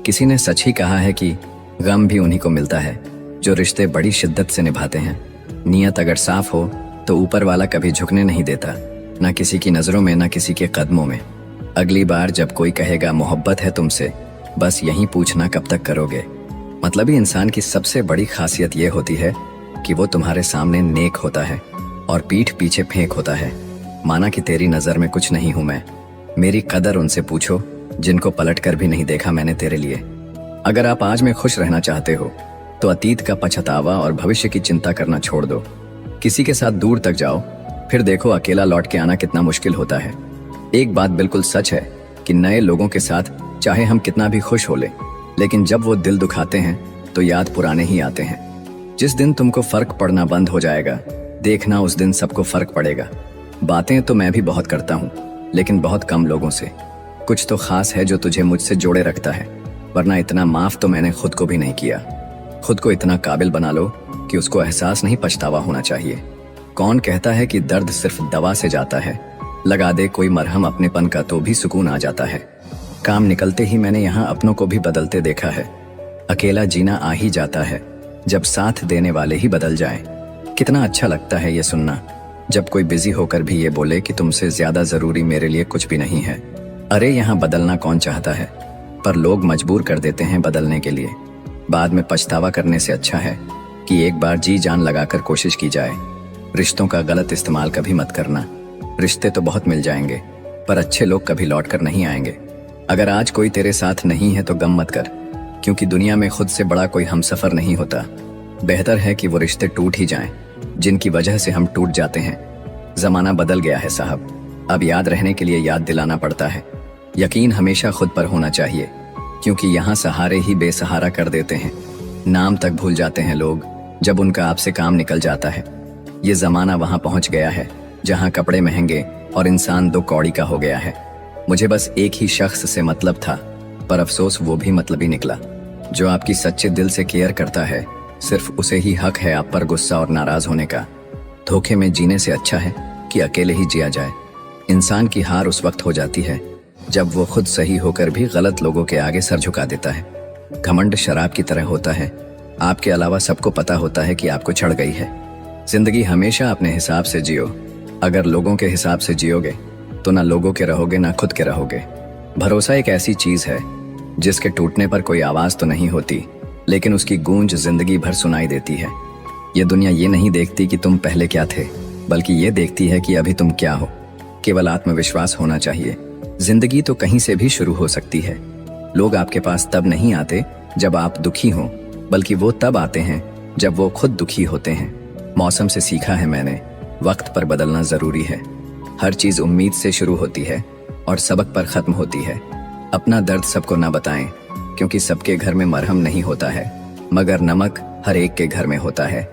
किसी ने सच ही कहा है कि गम भी उन्हीं को मिलता है जो रिश्ते बड़ी शिद्दत से निभाते हैं। नीयत अगर साफ हो तो ऊपर वाला कभी झुकने नहीं देता, ना किसी की नज़रों में, ना किसी के कदमों में। अगली बार जब कोई कहेगा मोहब्बत है तुमसे, बस यही पूछना कब तक करोगे। मतलबी इंसान की सबसे बड़ी खासियत यह होती है कि वो तुम्हारे सामने नेक होता है और पीठ पीछे फेंक होता है। माना कि तेरी नज़र में कुछ नहीं हूं मैं, मेरी कदर उनसे पूछो जिनको पलट कर भी नहीं देखा मैंने तेरे लिए। अगर आप आज में खुश रहना चाहते हो तो अतीत का पछतावा और भविष्य की चिंता करना छोड़ दो। किसी के साथ दूर तक जाओ, फिर देखो अकेला लौट के आना कितना मुश्किल होता है। एक बात बिल्कुल सच है कि नए लोगों के साथ चाहे हम कितना भी खुश हो ले, लेकिन जब वो दिल दुखाते हैं तो याद पुराने ही आते हैं। जिस दिन तुमको फर्क पड़ना बंद हो जाएगा, देखना उस दिन सबको फर्क पड़ेगा। बातें तो मैं भी बहुत करता हूँ, लेकिन बहुत कम लोगों से। कुछ तो खास है जो तुझे मुझसे जोड़े रखता है, वरना इतना माफ तो मैंने खुद को भी नहीं किया। खुद को इतना काबिल बना लो कि उसको एहसास नहीं पछतावा होना चाहिए। कौन कहता है कि दर्द सिर्फ दवा से जाता है? लगा दे कोई मरहम अपनेपन का तो भी सुकून आ जाता है। काम निकलते ही मैंने यहाँ अपनों को भी बदलते देखा है। अकेला जीना आ ही जाता है जब साथ देने वाले ही बदल जाएं। कितना अच्छा लगता है ये सुनना जब कोई बिजी होकर भी ये बोले कि तुमसे ज्यादा जरूरी मेरे लिए कुछ भी नहीं है। अरे यहाँ बदलना कौन चाहता है, पर लोग मजबूर कर देते हैं बदलने के लिए। बाद में पछतावा करने से अच्छा है कि एक बार जी जान लगाकर कोशिश की जाए। रिश्तों का गलत इस्तेमाल कभी मत करना। रिश्ते तो बहुत मिल जाएंगे, पर अच्छे लोग कभी लौट कर नहीं आएंगे। अगर आज कोई तेरे साथ नहीं है तो गम मत कर, क्योंकि दुनिया में खुद से बड़ा कोई हमसफर नहीं होता। बेहतर है कि वो रिश्ते टूट ही जाएं जिनकी वजह से हम टूट जाते हैं। जमाना बदल गया है साहब, अब याद रहने के लिए याद दिलाना पड़ता है। यकीन हमेशा खुद पर होना चाहिए, क्योंकि यहाँ सहारे ही बेसहारा कर देते हैं। नाम तक भूल जाते हैं लोग जब उनका आपसे काम निकल जाता है। ये जमाना वहां पहुंच गया है जहां कपड़े महंगे और इंसान दो कौड़ी का हो गया है। मुझे बस एक ही शख्स से मतलब था, पर अफसोस वो भी मतलबी निकला। जो आपकी सच्चे दिल से केयर करता है, सिर्फ उसे ही हक है आप पर गुस्सा और नाराज होने का। धोखे में जीने से अच्छा है कि अकेले ही जिया जाए। इंसान की हार उस वक्त हो जाती है जब वो खुद सही होकर भी गलत लोगों के आगे सर झुका देता है। घमंड शराब की तरह होता है, आपके अलावा सबको पता होता है कि आपको चढ़ गई है। जिंदगी हमेशा अपने हिसाब से जियो। अगर लोगों के हिसाब से जियोगे तो ना लोगों के रहोगे ना खुद के रहोगे। भरोसा एक ऐसी चीज है जिसके टूटने पर कोई आवाज तो नहीं होती, लेकिन उसकी गूंज जिंदगी भर सुनाई देती है। ये दुनिया ये नहीं देखती कि तुम पहले क्या थे, बल्कि ये देखती है कि अभी तुम क्या हो। केवल आत्मविश्वास होना चाहिए। जिंदगी तो कहीं से भी शुरू हो सकती है। लोग आपके पास तब नहीं आते जब आप दुखी हों, बल्कि वो तब आते हैं जब वो खुद दुखी होते हैं। मौसम से सीखा है मैंने, वक्त पर बदलना जरूरी है। हर चीज उम्मीद से शुरू होती है और सबक पर खत्म होती है। अपना दर्द सबको ना बताएं, क्योंकि सबके घर में मरहम नहीं होता है, मगर नमक हर एक के घर में होता है।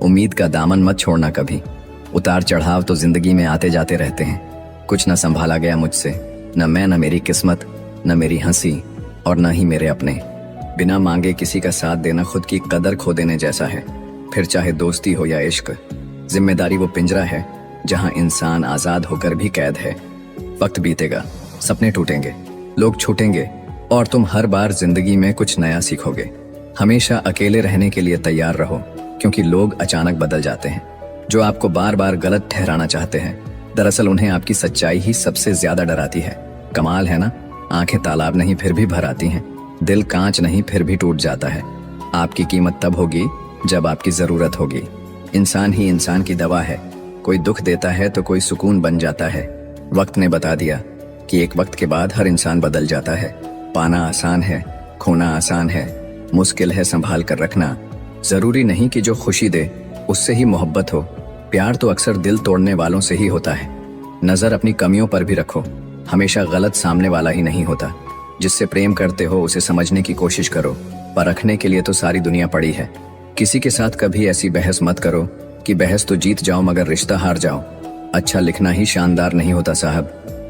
उम्मीद का दामन मत छोड़ना कभी। उतार चढ़ाव तो जिंदगी में आते जाते रहते हैं। कुछ ना संभाला गया मुझसे, न मैं, न मेरी किस्मत, न मेरी हंसी और न ही मेरे अपने। बिना मांगे किसी का साथ देना खुद की कदर खो देने जैसा है, फिर चाहे दोस्ती हो या इश्क। जिम्मेदारी वो पिंजरा है जहां इंसान आजाद होकर भी कैद है। वक्त बीतेगा, सपने टूटेंगे, लोग छूटेंगे और तुम हर बार जिंदगी में कुछ नया सीखोगे। हमेशा अकेले रहने के लिए तैयार रहो, क्योंकि लोग अचानक बदल जाते हैं। जो आपको बार बार गलत ठहराना चाहते हैं, दरअसल उन्हें आपकी सच्चाई ही सबसे ज्यादा डराती है। कमाल है ना, आंखें तालाब नहीं फिर भी भर आती हैं, दिल कांच नहीं फिर भी टूट जाता है। आपकी कीमत तब होगी जब आपकी जरूरत होगी। इंसान ही इंसान की दवा है। कोई दुख देता है तो कोई सुकून बन जाता है। वक्त ने बता दिया कि एक वक्त के बाद हर इंसान बदल जाता है। पाना आसान है, खोना आसान है, मुश्किल है संभाल कर रखना। जरूरी नहीं कि जो खुशी दे उससे ही मोहब्बत हो। प्यार तो अक्सर दिल तोड़ने वालों से ही होता है। नजर अपनी कमियों पर भी रखो, हमेशा गलत सामने वाला ही नहीं होता। जिससे प्रेम करते हो उसे समझने की कोशिश करो, परखने के लिए तो सारी दुनिया पड़ी है। किसी के साथ कभी ऐसी बहस मत करो कि बहस तो जीत जाओ मगर रिश्ता हार जाओ। अच्छा लिखना ही शानदार नहीं होता साहब,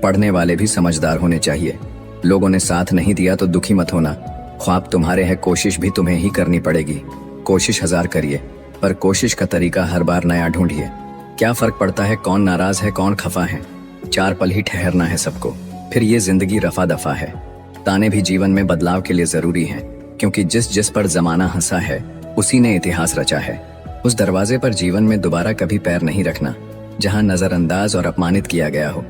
पढ़ने वाले भी समझदार होने चाहिए। लोगों ने साथ नहीं दिया तो दुखी मत होना। ख्वाब तुम्हारे हैं, कोशिश भी तुम्हें ही करनी पड़ेगी। कोशिश 1000 करिए, पर कोशिश का तरीका हर बार नया ढूंढिए। क्या फर्क पड़ता है कौन नाराज है कौन खफा है। 4 पल ही ठहरना है सबको, फिर ये जिंदगी रफा दफा है। ताने भी जीवन में बदलाव के लिए जरूरी हैं, क्योंकि जिस जिस पर जमाना हंसा है उसी ने इतिहास रचा है। उस दरवाजे पर जीवन में दोबारा कभी पैर नहीं रखना जहां नजरअंदाज और अपमानित किया गया हो।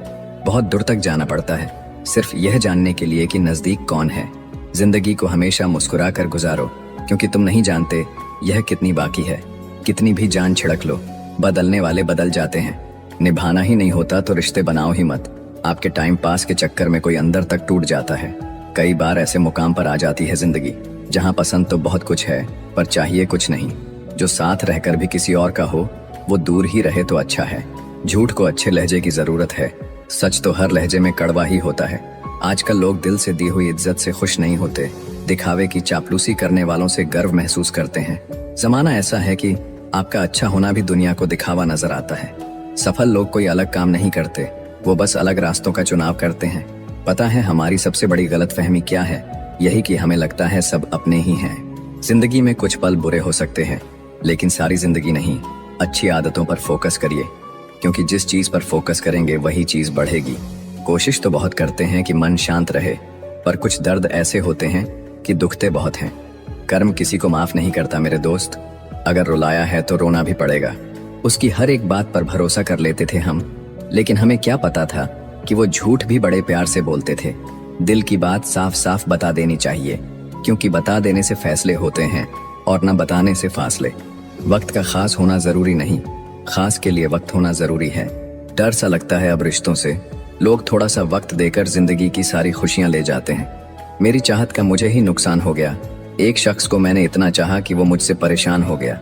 बहुत दूर तक जाना पड़ता है सिर्फ यह जानने के लिए कि नजदीक कौन है। जिंदगी को हमेशा मुस्कुरा कर गुजारो, क्योंकि तुम नहीं जानते यह कितनी बाकी है। कितनी भी जान छिड़क लो, बदलने वाले बदल जाते हैं। निभाना ही नहीं होता तो रिश्ते बनाओ ही मत। आपके टाइम पास के चक्कर में कोई अंदर तक टूट जाता है। कई बार ऐसे मुकाम पर आ जाती है जिंदगी जहां पसंद तो बहुत कुछ है पर चाहिए कुछ नहीं। जो साथ रहकर भी किसी और का हो वो दूर ही रहे तो अच्छा है। झूठ को अच्छे लहजे की जरूरत है, सच तो हर लहजे में कड़वा ही होता है। आजकल लोग दिल से दी हुई इज्जत से खुश नहीं होते, दिखावे की चापलूसी करने वालों से गर्व महसूस करते हैं। जमाना ऐसा है कि आपका अच्छा होना भी दुनिया को दिखावा नजर आता है। सफल लोग कोई अलग काम नहीं करते, वो बस अलग रास्तों का चुनाव करते हैं। पता है हमारी सबसे बड़ी गलतफहमी क्या है? यही कि हमें लगता है सब अपने ही हैं। जिंदगी में कुछ पल बुरे हो सकते हैं, लेकिन सारी जिंदगी नहीं। अच्छी आदतों पर फोकस करिए, क्योंकि जिस चीज पर फोकस करेंगे वही चीज बढ़ेगी। कोशिश तो बहुत करते हैं कि मन शांत रहे, पर कुछ दर्द ऐसे होते हैं कि दुखते बहुत हैं। कर्म किसी को माफ नहीं करता मेरे दोस्त। अगर रुलाया है तो रोना भी पड़ेगा। उसकी हर एक बात पर भरोसा कर लेते थे हम, लेकिन हमें क्या पता था कि वो झूठ भी बड़े प्यार से बोलते थे। दिल की बात साफ साफ बता देनी चाहिए, क्योंकि बता देने से फैसले होते हैं और न बताने से फासले। वक्त का खास होना जरूरी नहीं, खास के लिए वक्त होना जरूरी है। डर सा लगता है अब रिश्तों से, लोग थोड़ा सा वक्त देकर जिंदगी की सारी खुशियां ले जाते हैं। मेरी चाहत का मुझे ही नुकसान हो गया। एक शख्स को मैंने इतना चाहा कि वो मुझसे परेशान हो गया।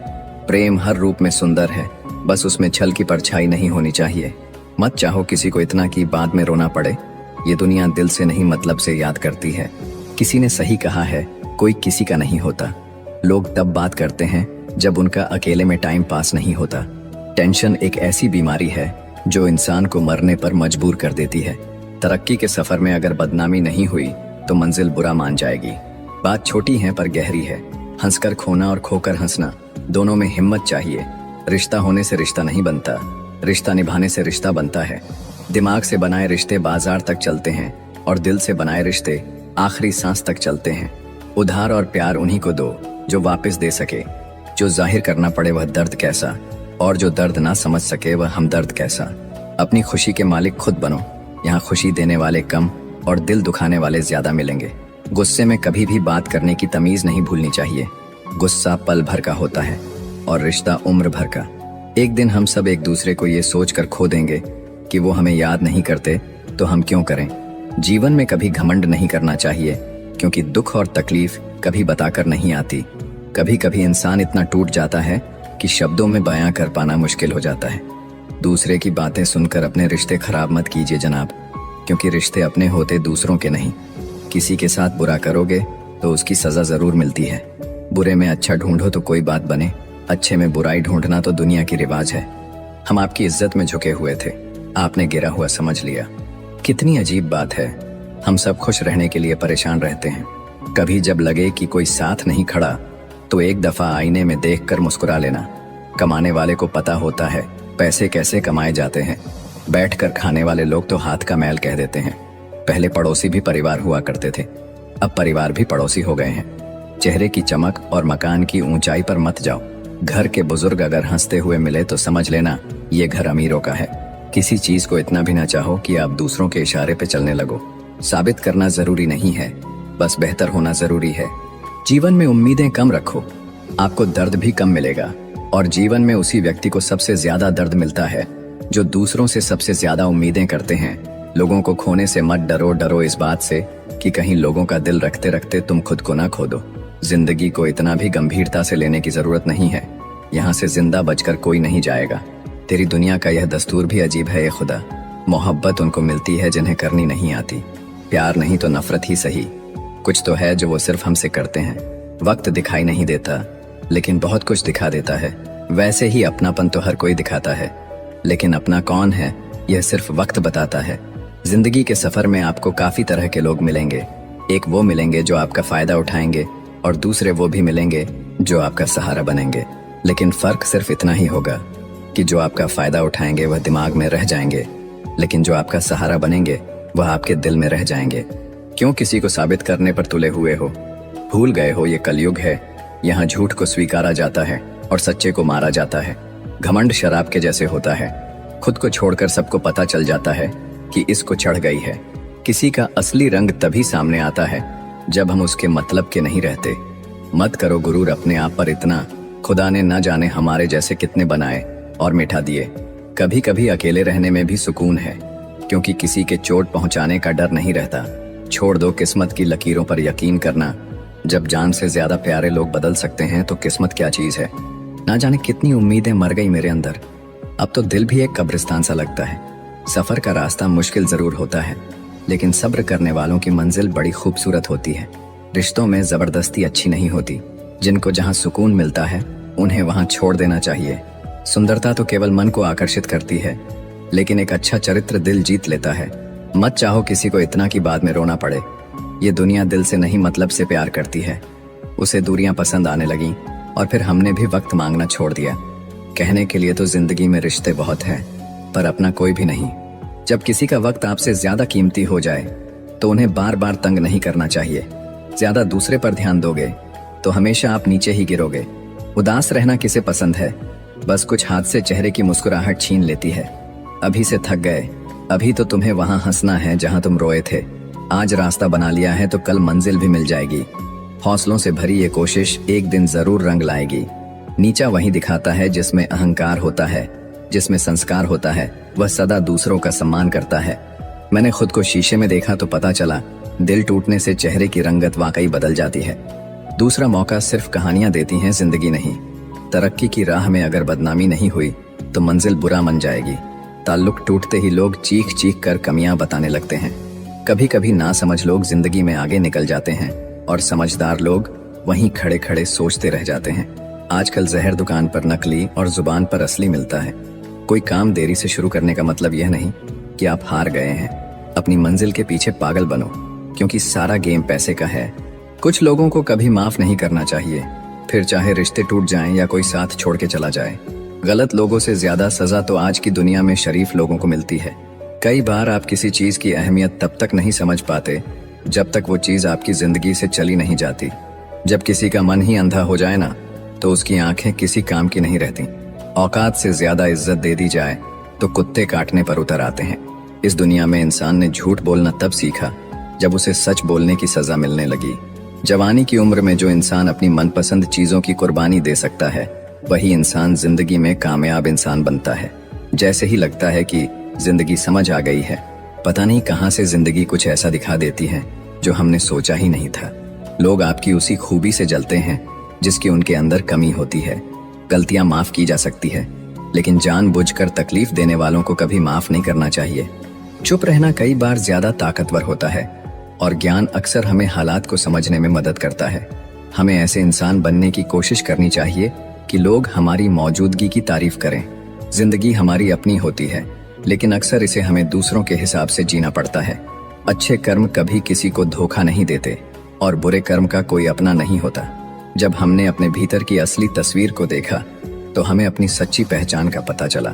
प्रेम हर रूप में सुंदर है, बस उसमें छल की परछाई नहीं होनी चाहिए। मत चाहो किसी को इतना कि बाद में रोना पड़े। ये दुनिया दिल से नहीं मतलब से याद करती है। किसी ने सही कहा है, कोई किसी का नहीं होता। लोग तब बात करते हैं जब उनका अकेले में टाइम पास नहीं होता। टेंशन एक ऐसी बीमारी है जो इंसान को मरने पर मजबूर कर देती है। तरक्की के सफर में अगर बदनामी नहीं हुई तो मंजिल बुरा मान जाएगी। बात छोटी है पर गहरी है। हंसकर खोना और खोकर हंसना, दोनों में हिम्मत चाहिए। रिश्ता होने से रिश्ता नहीं बनता, रिश्ता निभाने से रिश्ता बनता है। दिमाग से बनाए रिश्ते बाजार तक चलते हैं और दिल से बनाए रिश्ते आखिरी सांस तक चलते हैं। उधार और प्यार उन्हीं को दो जो वापस दे सके। जो जाहिर करना पड़े वह दर्द कैसा, और जो दर्द ना समझ सके वह हमदर्द कैसा। अपनी खुशी के मालिक खुद बनो। यहाँ खुशी देने वाले कम और दिल दुखाने वाले ज्यादा मिलेंगे। गुस्से में कभी भी बात करने की तमीज नहीं भूलनी चाहिए। गुस्सा पल भर का होता है और रिश्ता उम्र भर का। एक दिन हम सब एक दूसरे को ये सोच कर खो देंगे कि वो हमें याद नहीं करते तो हम क्यों करें। जीवन में कभी घमंड नहीं करना चाहिए, क्योंकि दुख और तकलीफ कभी बताकर नहीं आती। कभी कभी इंसान इतना टूट जाता है कि शब्दों में बयां कर पाना मुश्किल हो जाता है। दूसरे की बातें सुनकर अपने रिश्ते खराब मत कीजिए जनाब, क्योंकि रिश्ते अपने होते दूसरों के नहीं। किसी के साथ बुरा करोगे तो उसकी सजा जरूर मिलती है। बुरे में अच्छा ढूंढो तो कोई बात बने, अच्छे में बुराई ढूंढना तो दुनिया की रिवाज है। हम आपकी इज्जत में झुके हुए थे, आपने गिरा हुआ समझ लिया। कितनी अजीब बात है, हम सब खुश रहने के लिए परेशान रहते हैं। कभी जब लगे कि कोई साथ नहीं खड़ा तो एक दफा आईने में देखकर मुस्कुरा लेना। कमाने वाले को पता होता है पैसे कैसे कमाए जाते हैं। बैठकर खाने वाले लोग तो हाथ का मैल कह देते हैं। पहले पड़ोसी भी परिवार हुआ करते थे, अब परिवार भी पड़ोसी हो गए हैं। चेहरे की चमक और मकान की ऊंचाई पर मत जाओ। घर के बुजुर्ग अगर हंसते हुए मिले तो समझ लेना ये घर अमीरों का है। किसी चीज को इतना भी ना चाहो कि आप दूसरों के इशारे पे चलने लगो। साबित करना जरूरी नहीं है, बस बेहतर होना जरूरी है। जीवन में उम्मीदें कम रखो, आपको दर्द भी कम मिलेगा। और जीवन में उसी व्यक्ति को सबसे ज्यादा दर्द मिलता है जो दूसरों से सबसे ज्यादा उम्मीदें करते हैं। लोगों को खोने से मत डरो, डरो इस बात से कि कहीं लोगों का दिल रखते रखते तुम खुद को ना खो दो। जिंदगी को इतना भी गंभीरता से लेने की जरूरत नहीं है। यहाँ से जिंदा बचकर कोई नहीं जाएगा। तेरी दुनिया का यह दस्तूर भी अजीब है। ये खुदा, मोहब्बत उनको मिलती है जिन्हें करनी नहीं आती। प्यार नहीं तो नफरत ही सही, कुछ तो है जो वो सिर्फ हमसे करते हैं। वक्त दिखाई नहीं देता, लेकिन बहुत कुछ दिखा देता है। वैसे ही अपनापन तो हर कोई दिखाता है, लेकिन अपना कौन है यह सिर्फ वक्त बताता है। जिंदगी के सफर में आपको काफी तरह के लोग मिलेंगे। एक वो मिलेंगे जो आपका फायदा उठाएंगे और दूसरे वो भी मिलेंगे जो आपका सहारा बनेंगे। लेकिन फर्क सिर्फ इतना ही होगा कि जो आपका फायदा उठाएंगे वह दिमाग में रह जाएंगे, लेकिन जो आपका सहारा बनेंगे वह आपके दिल में रह जाएंगे। क्यों किसी को साबित करने पर तुले हुए हो? भूल गए हो ये कलयुग है, यहाँ झूठ को स्वीकारा जाता है और सच्चे को मारा जाता है। घमंड शराब के जैसे होता है, खुद को छोड़कर सबको पता चल जाता है कि इसको चढ़ गई है। किसी का असली रंग तभी सामने आता है जब हम उसके मतलब के नहीं रहते। मत करो गुरूर अपने आप पर इतना, खुदा ने न जाने हमारे जैसे कितने बनाए और मिटा दिए। कभी कभी अकेले रहने में भी सुकून है, क्योंकि किसी के चोट पहुंचाने का डर नहीं रहता। छोड़ दो किस्मत की लकीरों पर यकीन करना। जब जान से ज्यादा प्यारे लोग बदल सकते हैं तो किस्मत क्या चीज है। ना जाने कितनी उम्मीदें मर गई मेरे अंदर, अब तो दिल भी एक कब्रिस्तान सा लगता है। सफर का रास्ता मुश्किल जरूर होता है, लेकिन सब्र करने वालों की मंजिल बड़ी खूबसूरत होती है। रिश्तों में जबरदस्ती अच्छी नहीं होती। जिनको जहाँ सुकून मिलता है उन्हें वहाँ छोड़ देना चाहिए। सुंदरता तो केवल मन को आकर्षित करती है, लेकिन एक अच्छा चरित्र दिल जीत लेता है। मत चाहो किसी को इतना कि बाद में रोना पड़े। ये दुनिया दिल से नहीं मतलब से प्यार करती है। उसे दूरियां पसंद आने लगीं और फिर हमने भी वक्त मांगना छोड़ दिया। कहने के लिए तो जिंदगी में रिश्ते बहुत हैं, पर अपना कोई भी नहीं। जब किसी का वक्त आपसे ज्यादा कीमती हो जाए तो उन्हें बार बार तंग नहीं करना चाहिए। ज्यादा दूसरे पर ध्यान दोगे तो हमेशा आप नीचे ही गिरोगे। उदास रहना किसे पसंद है? बस कुछ हाथ से चेहरे की मुस्कुराहट छीन लेती है। अभी से थक गए, अभी तो तुम्हें वहां हंसना है जहां तुम रोए थे। आज रास्ता बना लिया है तो कल मंजिल भी मिल जाएगी। हौसलों से भरी ये कोशिश एक दिन जरूर रंग लाएगी। नीचा वही दिखाता है जिसमें अहंकार होता है, जिसमें संस्कार होता है वह सदा दूसरों का सम्मान करता है। मैंने खुद को शीशे में देखा तो पता चला दिल टूटने से चेहरे की रंगत वाकई बदल जाती है। दूसरा मौका सिर्फ कहानियां देती हैं, जिंदगी नहीं। तरक्की की राह में अगर बदनामी नहीं हुई तो मंजिल बुरा मन जाएगी। ताल्लुक टूटते ही लोग चीख चीख कर कमियां बताने लगते हैं। कभी कभी ना समझ लोग जिंदगी में आगे निकल जाते हैं और समझदार लोग वहीं खड़े खड़े सोचते रह जाते हैं। आजकल जहर दुकान पर नकली और जुबान पर असली मिलता है। कोई काम देरी से शुरू करने का मतलब यह नहीं कि आप हार गए हैं। अपनी मंजिल के पीछे पागल बनो, क्योंकि सारा गेम पैसे का है। कुछ लोगों को कभी माफ नहीं करना चाहिए, फिर चाहे रिश्ते टूट जाएं या कोई साथ छोड़ के चला जाए। गलत लोगों से ज्यादा सजा तो आज की दुनिया में शरीफ लोगों को मिलती है। कई बार आप किसी चीज की अहमियत तब तक नहीं समझ पाते जब तक वो चीज आपकी जिंदगी से चली नहीं जाती। जब किसी का मन ही अंधा हो जाए ना, तो उसकी आंखें किसी काम की नहीं रहती। औकात से ज्यादा इज्जत दे दी जाए तो कुत्ते काटने पर उतर आते हैं। इस दुनिया में इंसान ने झूठ बोलना तब सीखा जब उसे सच बोलने की सजा मिलने लगी। जवानी की उम्र में जो इंसान अपनी मनपसंद चीजों की कुर्बानी दे सकता है, वही इंसान जिंदगी में कामयाब इंसान बनता है। जैसे ही लगता है कि जिंदगी समझ आ गई है, पता नहीं कहां से जिंदगी कुछ ऐसा दिखा देती है जो हमने सोचा ही नहीं था। लोग आपकी उसी खूबी से जलते हैं जिसकी उनके अंदर कमी होती है। गलतियां माफ की जा सकती है, लेकिन जानबूझकर तकलीफ देने वालों को कभी माफ नहीं करना चाहिए। चुप रहना कई बार ज्यादा ताकतवर होता है, और ज्ञान अक्सर हमें हालात को समझने में मदद करता है। हमें ऐसे इंसान बनने की कोशिश करनी चाहिए कि लोग हमारी मौजूदगी की तारीफ करें। जिंदगी हमारी अपनी होती है, लेकिन अक्सर इसे हमें दूसरों के हिसाब से जीना पड़ता है। अच्छे कर्म कभी किसी को धोखा नहीं देते, और बुरे कर्म का कोई अपना नहीं होता। जब हमने अपने भीतर की असली तस्वीर को देखा तो हमें अपनी सच्ची पहचान का पता चला।